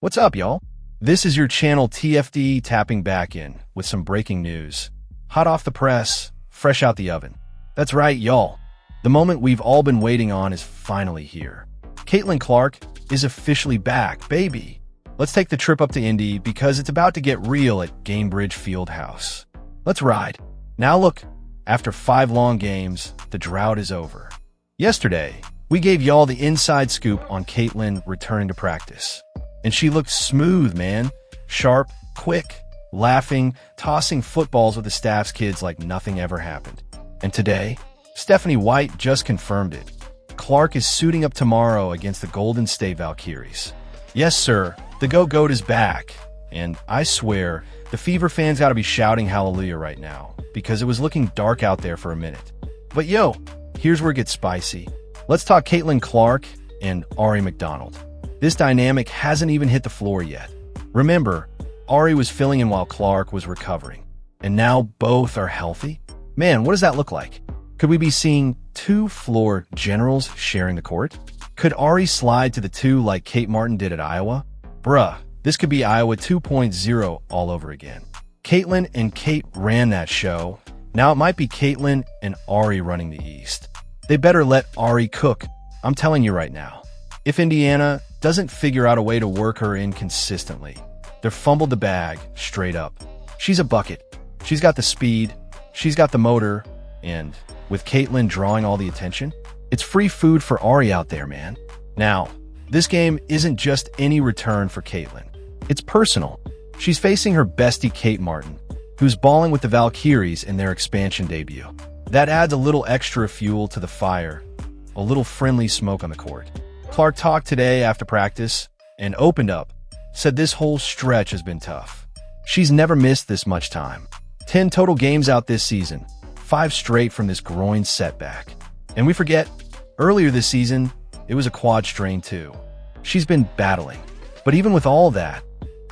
What's up, y'all? This is your channel TFD tapping back in with some breaking news. Hot off the press, fresh out the oven. That's right, y'all. The moment we've all been waiting on is finally here. Caitlin Clark is officially back, baby. Let's take the trip up to Indy because it's about to get real at Gainbridge Fieldhouse. Let's ride. Now look, after 5 long games, the drought is over. Yesterday, we gave y'all the inside scoop on Caitlin returning to practice. And she looked smooth, man. Sharp, quick, laughing, tossing footballs with the staff's kids like nothing ever happened. And today, Stephanie White just confirmed it. Clark is suiting up tomorrow against the Golden State Valkyries. Yes, sir, the GOAT is back. And I swear, the Fever fans gotta be shouting hallelujah right now, because it was looking dark out there for a minute. But yo, here's where it gets spicy. Let's talk Caitlin Clark and Aari McDonald. This dynamic hasn't even hit the floor yet. Remember, Aari was filling in while Clark was recovering. And now both are healthy? Man, what does that look like? Could we be seeing 2 floor generals sharing the court? Could Aari slide to the 2 like Kate Martin did at Iowa? Bruh, this could be Iowa 2.0 all over again. Caitlin and Kate ran that show. Now it might be Caitlin and Aari running the East. They better let Aari cook. I'm telling you right now. If Indiana doesn't figure out a way to work her in consistently, they're fumbled the bag straight up. She's a bucket. She's got the speed, she's got the motor, and with Caitlin drawing all the attention, it's free food for Aari out there, man. Now, this game isn't just any return for Caitlin. It's personal. She's facing her bestie Kate Martin, who's balling with the Valkyries in their expansion debut. That adds a little extra fuel to the fire, a little friendly smoke on the court. Clark talked today after practice and opened up, said this whole stretch has been tough. She's never missed this much time. 10 total games out this season, 5 straight from this groin setback. And we forget, earlier this season, it was a quad strain too. She's been battling. But even with all that,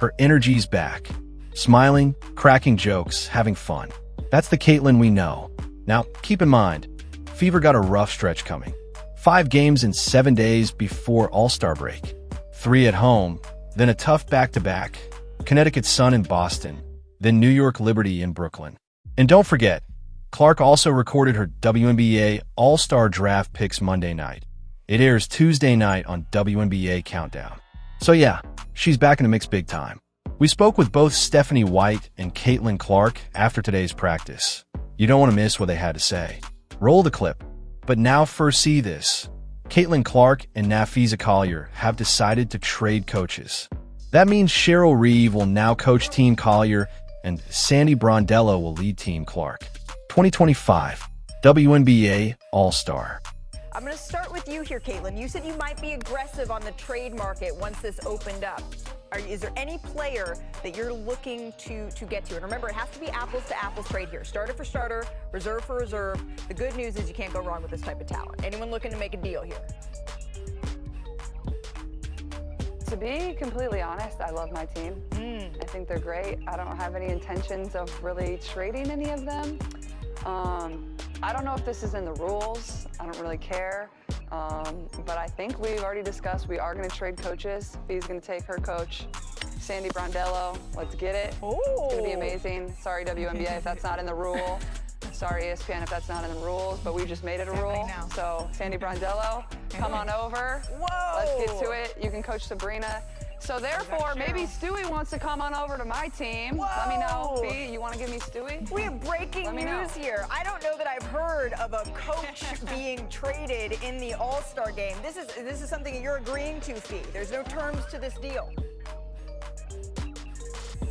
her energy's back. Smiling, cracking jokes, having fun. That's the Caitlin we know. Now, keep in mind, Fever got a rough stretch coming. 5 games in 7 days before All-Star break. 3 at home, then a tough back-to-back. Connecticut Sun in Boston, then New York Liberty in Brooklyn. And don't forget, Clark also recorded her WNBA All-Star draft picks Monday night. It airs Tuesday night on WNBA Countdown. So yeah, she's back in the mix big time. We spoke with both Stephanie White and Caitlin Clark after today's practice. You don't want to miss what they had to say. Roll the clip. But now first see this. Caitlin Clark and Napheesa Collier have decided to trade coaches. That means Cheryl Reeve will now coach Team Collier and Sandy Brondello will lead Team Clark. 2025 WNBA All-Star. I'm going to start with you here, Caitlin. You said you might be aggressive on the trade market once this opened up. Is there any player that you're looking to get to? And remember, it has to be apples-to-apples trade here. Starter for starter, reserve for reserve. The good news is you can't go wrong with this type of talent. Anyone looking to make a deal here? To be completely honest, I love my team. I think they're great. I don't have any intentions of really trading any of them. I don't know if this is in the rules. I don't really care. But I think we've already discussed we are going to trade coaches. Fee's going to take her coach, Sandy Brondello. Let's get it. Ooh. It's going to be amazing. Sorry, WNBA, if that's not in the rule. Sorry, ESPN, if that's not in the rules, but we just made it a rule. So, Sandy Brondello, come on over. Whoa. Let's get to it. You can coach Sabrina. So therefore, maybe Stewie wants to come on over to my team. Whoa. Let me know. Fee, you want to give me Stewie? We have breaking news here. I don't know that I've heard of a coach being traded in the All-Star game. This is something that you're agreeing to, Fee. There's no terms to this deal.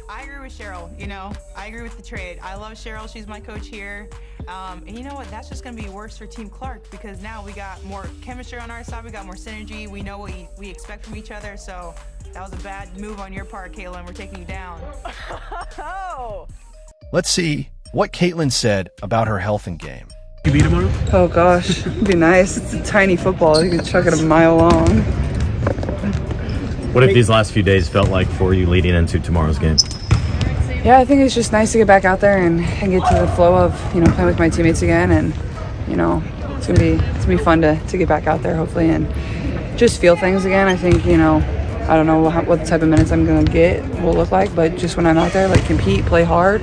I agree with Cheryl. I agree with the trade. I love Cheryl. She's my coach here. And you know what? That's just going to be worse for Team Clark because now we got more chemistry on our side. We got more synergy. We know what we expect from each other. So that was a bad move on your part, Caitlin. We're taking you down. Oh. Let's see what Caitlin said about her health and game. You beat tomorrow? Oh gosh, it'd be nice. It's a tiny football. You can chuck it a mile long. What have these last few days felt like for you leading into tomorrow's game? Yeah, I think it's just nice to get back out there and get to the flow of, playing with my teammates again. And, it's gonna be fun to get back out there hopefully and just feel things again. I think, I don't know what type of minutes I'm going to get will look like, but just when I'm out there, like, compete, play hard.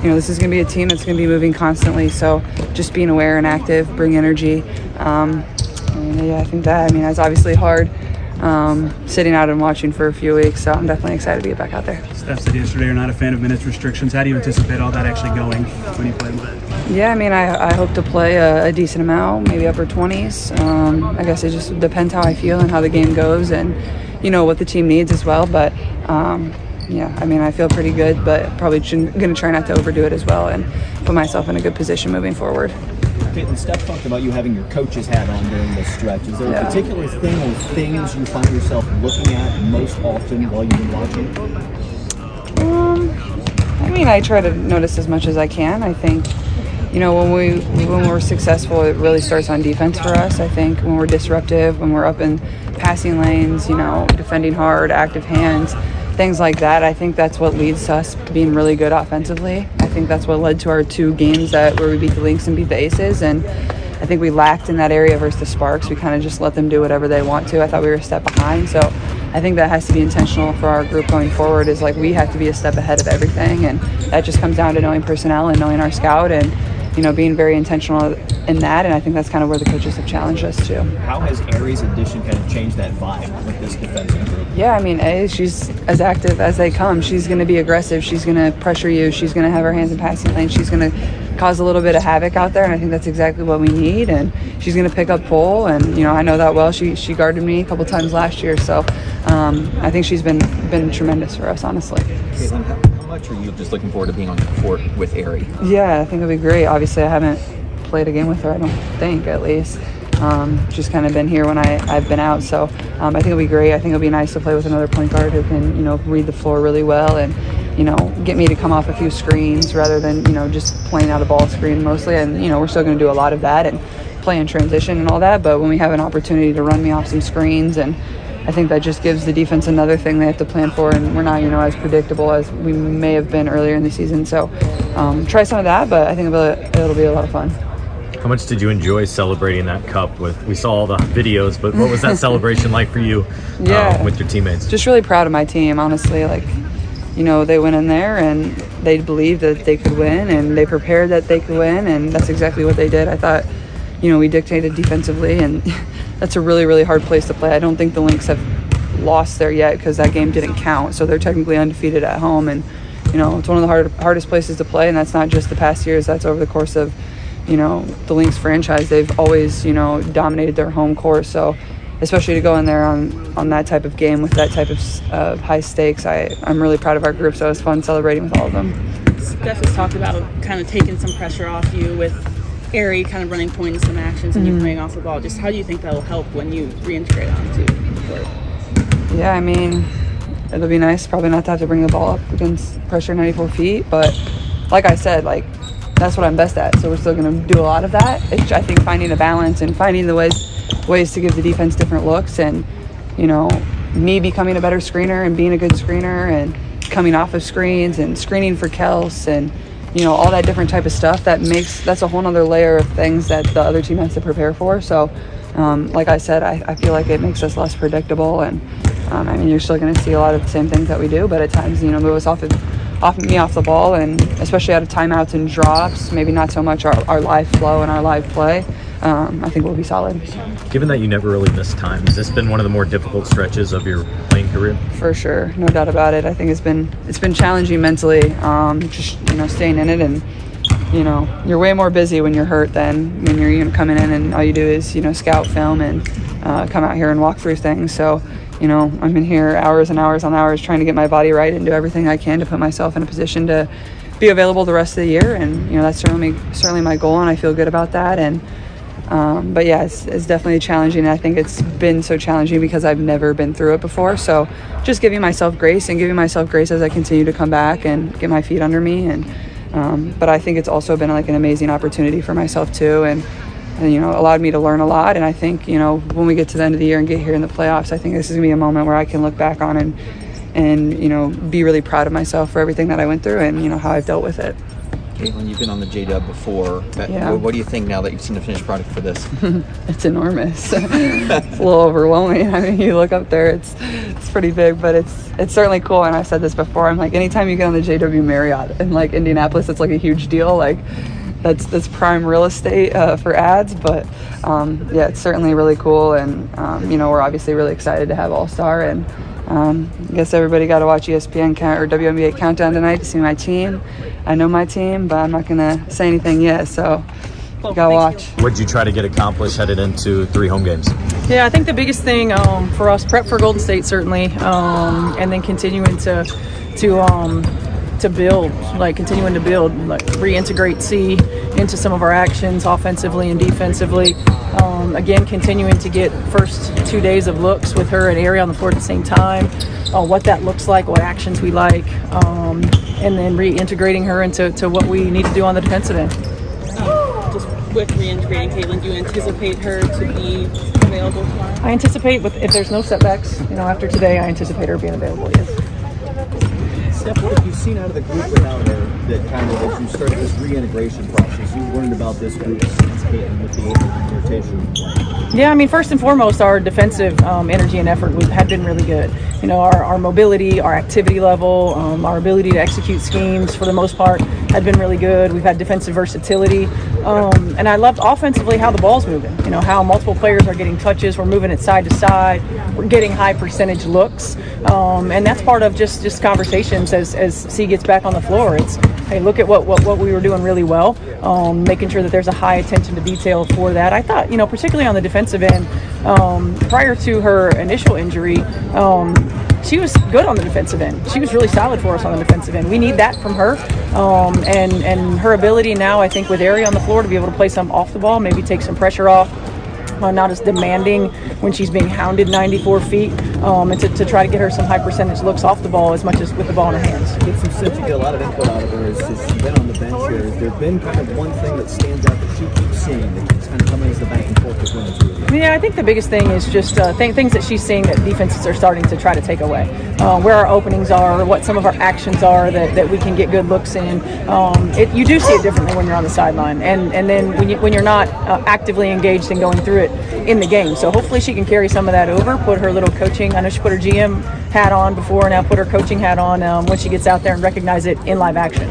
This is going to be a team that's going to be moving constantly, so just being aware and active, bring energy. I think that, it's obviously hard sitting out and watching for a few weeks, so I'm definitely excited to get back out there. Steph said yesterday you're not a fan of minutes restrictions. How do you anticipate all that actually going when you play a little bit? Yeah, I hope to play a decent amount, maybe upper 20s. I guess it just depends how I feel and how the game goes and, what the team needs as well. But, I feel pretty good, but probably going to try not to overdo it as well and put myself in a good position moving forward. Caitlin, Steph talked about you having your coach's hat on during this stretch. Is there a particular thing or things you find yourself looking at most often while you've been watching? I try to notice as much as I can. I think, when we're successful, it really starts on defense for us. I think when we're disruptive, when we're up in passing lanes, defending hard, active hands, things like that, I think that's what leads to us being really good offensively. I think that's what led to our 2 games where we beat the Lynx and beat the Aces, and I think we lacked in that area versus the Sparks. We kind of just let them do whatever they want to. I thought we were a step behind, so I think that has to be intentional for our group going forward, is like we have to be a step ahead of everything, and that just comes down to knowing personnel and knowing our scout and being very intentional in that, and I think that's kind of where the coaches have challenged us too. How has Aari's addition kind of changed that vibe with this defensive group? Yeah, she's as active as they come. She's going to be aggressive. She's going to pressure you. She's going to have her hands in passing lane. She's going to cause a little bit of havoc out there, and I think that's exactly what we need. And she's going to pick up pull, and I know that well. She guarded me a couple times last year, so I think she's been tremendous for us, honestly. Caitlin, how much are you just looking forward to being on the court with Aari? Yeah, I think it'll be great. Obviously, I haven't played a game with her, I don't think, at least. She's kind of been here when I've been out, so I think it'll be great. I think it'll be nice to play with another point guard who can, read the floor really well and, get me to come off a few screens rather than, just playing out a ball screen mostly. And, we're still going to do a lot of that and play in transition and all that, but when we have an opportunity to run me off some screens, and I think that just gives the defense another thing they have to plan for, and we're not, as predictable as we may have been earlier in the season. So try some of that, but I think it'll be a lot of fun. How much did you enjoy celebrating that cup we saw all the videos, but what was that celebration like for you with your teammates? Just really proud of my team, honestly. They went in there and they believed that they could win, and they prepared that they could win, and that's exactly what they did. I thought, we dictated defensively, and that's a really, really hard place to play. I don't think the Lynx have lost there yet because that game didn't count, so they're technically undefeated at home, and, it's one of the hardest places to play, and that's not just the past years. That's over the course of the Lynx franchise. They've always, dominated their home court. So especially to go in there on that type of game with that type of high stakes, I'm really proud of our group. So it was fun celebrating with all of them. Steph has talked about kind of taking some pressure off you with Aari kind of running point and some actions and you playing off the ball. Just how do you think that will help when you reintegrate onto the court? Yeah, it'll be nice probably not to have to bring the ball up against pressure 94 feet. But like I said, that's what I'm best at, so we're still going to do a lot of that. I think finding a balance and finding the ways to give the defense different looks, and me becoming a better screener and being a good screener and coming off of screens and screening for Kels and all that different type of stuff, that's a whole nother layer of things that the other team has to prepare for. So like I said, I feel like it makes us less predictable, and you're still going to see a lot of the same things that we do, but at times move us off the ball, and especially out of timeouts and drops, maybe not so much our live flow and our live play. I think we'll be solid. Given that you never really missed time, has this been one of the more difficult stretches of your playing career? For sure, no doubt about it. I think it's been challenging mentally, just staying in it, and you're way more busy when you're hurt than when you're coming in and all you do is scout film and come out here and walk through things. So I've been here hours and hours on hours trying to get my body right and do everything I can to put myself in a position to be available the rest of the year, and that's certainly my goal, and I feel good about that. And but yeah, it's definitely challenging. I think it's been so challenging because I've never been through it before. So just giving myself grace as I continue to come back and get my feet under me. And but I think it's also been an amazing opportunity for myself too, and allowed me to learn a lot. And I think when we get to the end of the year and get here in the playoffs, I think this is gonna be a moment where I can look back on and be really proud of myself for everything that I went through and how I've dealt with it. Caitlin, you've been on the J-Dub before. Yeah. What do you think now that you've seen the finished product for this? It's enormous. It's a little overwhelming. I mean, you look up there, it's pretty big, but it's certainly cool. And I've said this before. I'm like, anytime you get on the JW Marriott in like Indianapolis, it's like a huge deal. Like that's prime real estate for ads. But yeah, it's certainly really cool. And you know, we're obviously really excited to have All-Star. And I guess everybody got to watch ESPN or WNBA Countdown tonight to see my team. I know my team, but I'm not gonna say anything yet. So. Gotta watch. What did you try to get accomplished headed into 3 home games? Yeah, I think the biggest thing for us, prep for Golden State certainly, and then continuing to build, continuing to build, reintegrate C into some of our actions offensively and defensively. Again, continuing to get first 2 days of looks with her and Aari on the floor at the same time, what that looks like, what actions we like, and then reintegrating her into what we need to do on the defensive end. Just with reintegrating Caitlin, do you anticipate her to be available tomorrow? I anticipate, if there's no setbacks, after today, I anticipate her being available, yes. Steph, what have you seen out of the group without her that kind of, as you started this reintegration process, you learned about this group since Caitlin with the rotation? Yeah, I mean, first and foremost, our defensive energy and effort had been really good. Our mobility, our activity level, our ability to execute schemes for the most part had been really good. We've had defensive versatility. And I loved offensively how the ball's moving, how multiple players are getting touches. We're moving it side to side. We're getting high percentage looks. And that's part of just conversations as C gets back on the floor. It's, hey, look at what we were doing really well, making sure that there's a high attention to detail for that. I thought, particularly on the defensive end, prior to her initial injury, she was good on the defensive end. She was really solid for us on the defensive end. We need that from her. And her ability now, I think, with Aari on the floor to be able to play some off the ball, maybe take some pressure off, not as demanding when she's being hounded 94 feet, and to try to get her some high percentage looks off the ball as much as with the ball in her hands. Get some sense, you get a lot of input out of her as she's been on the bench here. Has there been kind of one thing that stands out that she keeps seeing that keeps kind of coming as the back and forth with women? Yeah, I think the biggest thing is just things that she's seeing that defenses are starting to try to take away. Where our openings are, what some of our actions are that we can get good looks in. You do see it differently when you're on the sideline, and then when you're not actively engaged and going through it in the game. So hopefully she can carry some of that over, put her little coaching, I know she put her GM hat on before, now put her coaching hat on when she gets out there and recognize it in live action.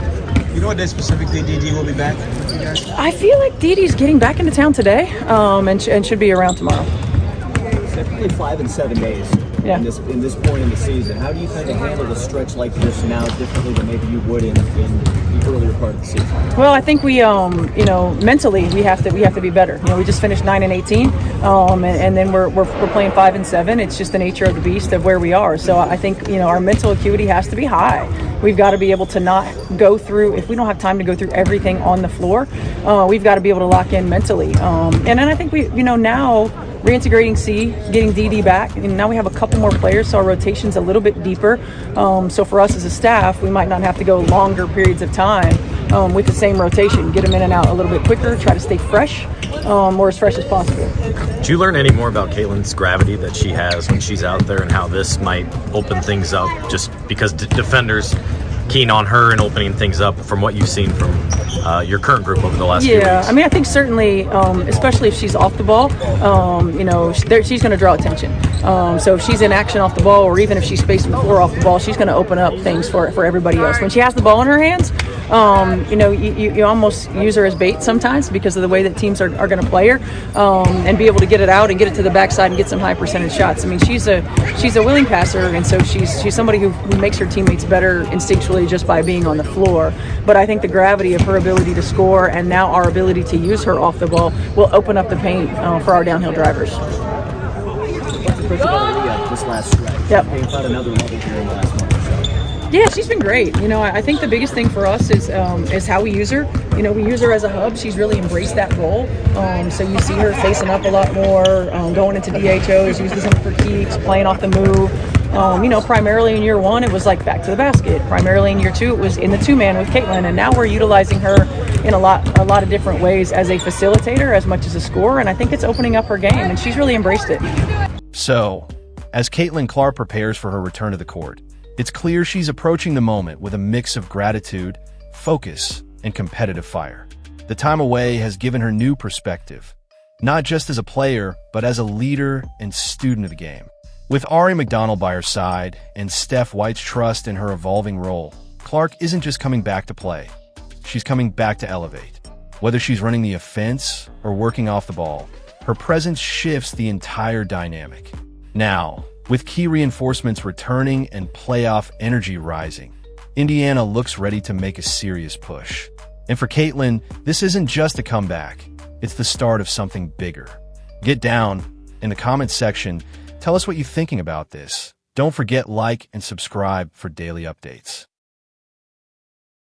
You know what day specifically DD will be back with you guys? I feel like DD's getting back into town today, and should be around tomorrow. It's typically 5 and 7 days. Yeah. In this point in the season, how do you kind of handle a stretch like this now differently than maybe you would in the earlier part of the season? Well, I think we, mentally we have to be better. We just finished 9 and 18, and then we're playing 5 and 7. It's just the nature of the beast of where we are. So I think our mental acuity has to be high. We've got to be able to not go through, if we don't have time to go through everything on the floor, we've got to be able to lock in mentally. And then I think we, now reintegrating C, getting DD back, and now we have a couple more players, so our rotation's a little bit deeper. So for us as a staff, we might not have to go longer periods of time with the same rotation. Get them in and out a little bit quicker, try to stay fresh, or as fresh as possible. Did you learn any more about Caitlin's gravity that she has when she's out there and how this might open things up just because defenders keen on her and opening things up from what you've seen from your current group over the last few weeks? Yeah, I mean, I think certainly, especially if she's off the ball, she's going to draw attention. So if she's in action off the ball, or even if she's spacing the floor off the ball, she's going to open up things for everybody else. When she has the ball in her hands, you almost use her as bait sometimes because of the way that teams are going to play her, and be able to get it out and get it to the backside and get some high percentage shots. I mean, she's a willing passer, and so she's somebody who makes her teammates better instinctually just by being on the floor. But I think the gravity of her ability to score and now our ability to use her off the ball will open up the paint for our downhill drivers. What's the personality of this last stretch? Yep. They found another level here in the last month or so. Yeah, she's been great. I think the biggest thing for us is how we use her. We use her as a hub. She's really embraced that role. So you see her facing up a lot more, going into DHOs, using them for keeps, playing off the move. Primarily in year one, it was like back to the basket. Primarily in year two, it was in the two-man with Caitlin. And now we're utilizing her in a lot of different ways as a facilitator as much as a scorer. And I think it's opening up her game, and she's really embraced it. So, as Caitlin Clark prepares for her return to the court, it's clear she's approaching the moment with a mix of gratitude, focus, and competitive fire. The time away has given her new perspective, not just as a player, but as a leader and student of the game. With Aari McDonald by her side and Steph White's trust in her evolving role, Clark isn't just coming back to play. She's coming back to elevate. Whether she's running the offense or working off the ball, her presence shifts the entire dynamic. Now, with key reinforcements returning and playoff energy rising, Indiana looks ready to make a serious push. And for Caitlin, this isn't just a comeback. It's the start of something bigger. Get down in the comments section. Tell us what you're thinking about this. Don't forget like and subscribe for daily updates.